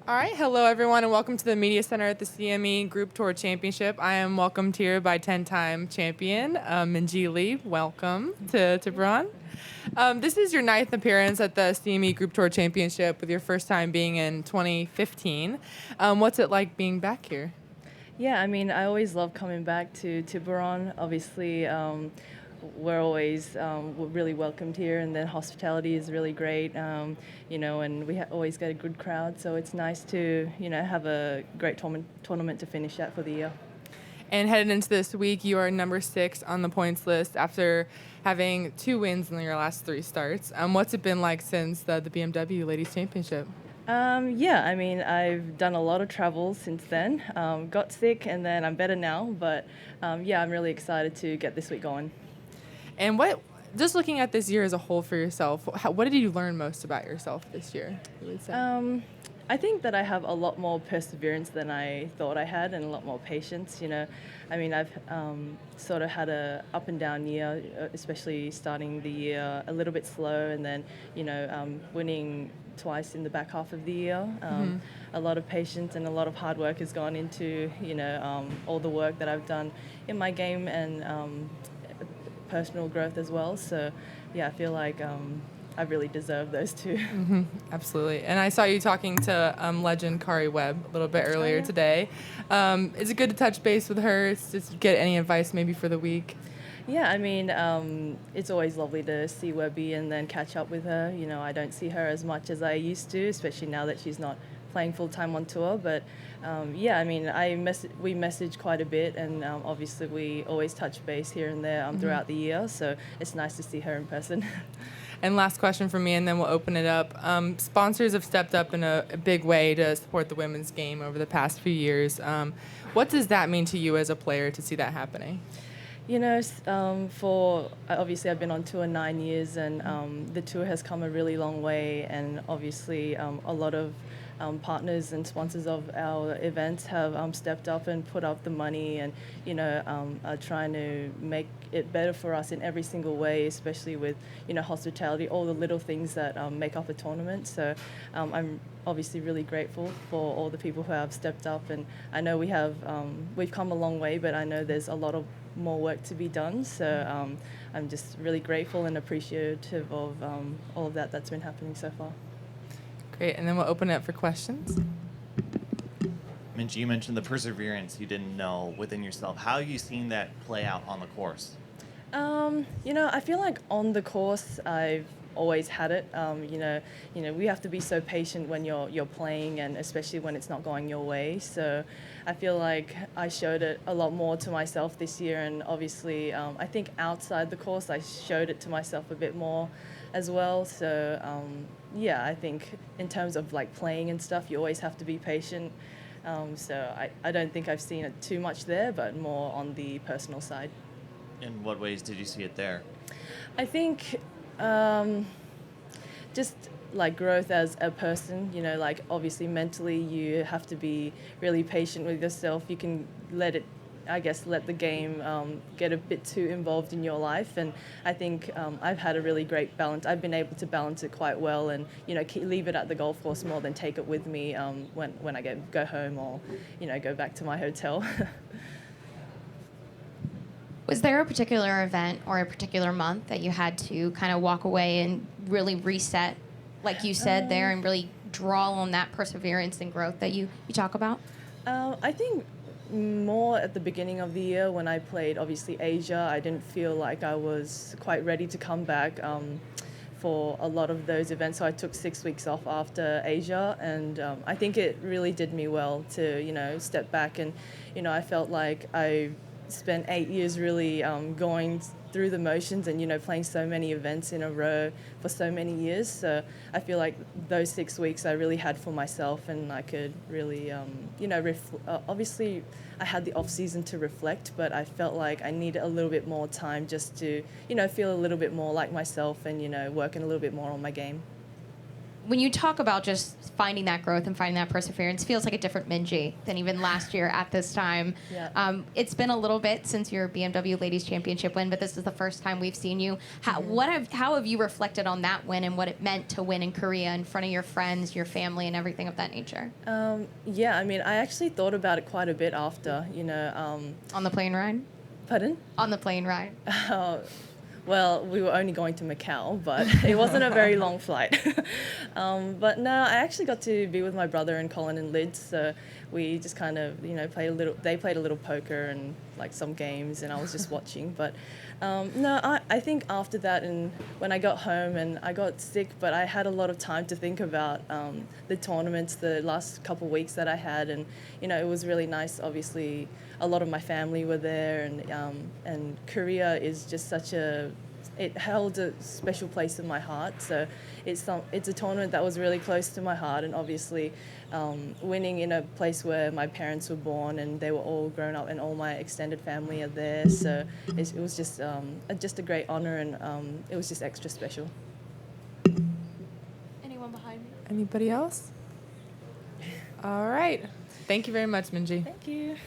All right, hello everyone, and welcome to the Media Center at the CME Group Tour Championship. I am welcomed here by 10-time champion Minjee. Welcome to Braun. This is your ninth appearance at the CME Group Tour Championship, with your first time being in 2015. What's it like being back here? Yeah, I mean, I always love coming back to Tiburon. Obviously, we're always really welcomed here, and then hospitality is really great, and we always get a good crowd. So it's nice to, have a great tournament to finish at for the year. And headed into this week, you are number 6 on the points list after having 2 wins in your last 3 starts. What's it been like since the BMW Ladies Championship? Yeah, I mean, I've done a lot of travel since then. Got sick, and then I'm better now. But yeah, I'm really excited to get this week going. And just looking at this year as a whole for yourself, what did you learn most about yourself this year, you would say? I think that I have a lot more perseverance than I thought I had, and a lot more patience. I mean, I've sort of had a up and down year, especially starting the year a little bit slow, and then winning twice in the back half of the year. A lot of patience and a lot of hard work has gone into all the work that I've done in my game and personal growth as well. So yeah, I feel like I really deserve those two. Absolutely. And I saw you talking to legend Kari Webb a little bit earlier today. Is it good to touch base with her, just get any advice maybe for the week? Yeah, I mean, it's always lovely to see Webby and then catch up with her. I don't see her as much as I used to, especially now that she's not playing full-time on tour. But yeah, I mean, we message quite a bit, and obviously we always touch base here and there throughout the year. So it's nice to see her in person. And last question from me, and then we'll open it up. Sponsors have stepped up in a big way to support the women's game over the past few years. What does that mean to you as a player to see that happening? For obviously I've been on tour 9 years, and the tour has come a really long way, and obviously a lot of partners and sponsors of our events have stepped up and put up the money, and are trying to make it better for us in every single way, especially with hospitality, all the little things that make up a tournament. So I'm obviously really grateful for all the people who have stepped up, and I know we've come a long way, but I know there's a lot of more work to be done. So I'm just really grateful and appreciative of all of that's been happening so far. Great, and then we'll open it up for questions. Minjee, you mentioned the perseverance you didn't know within yourself. How are you seeing that play out on the course? I feel like on the course I've always had it. We have to be so patient when you're playing, and especially when it's not going your way. So I feel like I showed it a lot more to myself this year, and obviously I think outside the course I showed it to myself a bit more as well. So yeah, I think in terms of like playing and stuff, you always have to be patient. So I don't think I've seen it too much there, but more on the personal side. In what ways did you see it there? I think just like growth as a person, like obviously mentally you have to be really patient with yourself. You can let the game get a bit too involved in your life, and I think I've had a really great balance. I've been able to balance it quite well, and leave it at the golf course more than take it with me when I go home, or go back to my hotel. Was there a particular event or a particular month that you had to kind of walk away and really reset, like you said there, and really draw on that perseverance and growth that you talk about? I think more at the beginning of the year when I played, obviously, Asia. I didn't feel like I was quite ready to come back for a lot of those events. So I took 6 weeks off after Asia, and I think it really did me well to, step back. And, I felt like I spent 8 years really going through the motions and, playing so many events in a row for so many years. So I feel like those 6 weeks I really had for myself, and I could really, obviously I had the off season to reflect, but I felt like I needed a little bit more time just to, feel a little bit more like myself and, working a little bit more on my game. when you talk about just finding that growth and finding that perseverance, feels like a different Minjee than even last year at this time. Yeah. It's been a little bit since your BMW Ladies Championship win, but this is the first time we've seen you. How have you reflected on that win and what it meant to win in Korea in front of your friends, your family, and everything of that nature? Yeah, I mean, I actually thought about it quite a bit after, On the plane ride? pardon? On the plane ride. Well, we were only going to Macau, but it wasn't a very long flight. But no, I actually got to be with my brother and Colin and Lids, so we just kind of, played a little. They played a little poker and like some games, and I was just watching. But no, I think after that, and when I got home and I got sick, but I had a lot of time to think about the tournaments, the last couple of weeks that I had, and it was really nice. Obviously, a lot of my family were there, and Korea is just such a. It held a special place in my heart. So it's a tournament that was really close to my heart, and obviously winning in a place where my parents were born and they were all grown up and all my extended family are there. So it was just a great honor, and it was just extra special. Anyone behind me? Anybody else? All right. Thank you very much, Minjee. Thank you.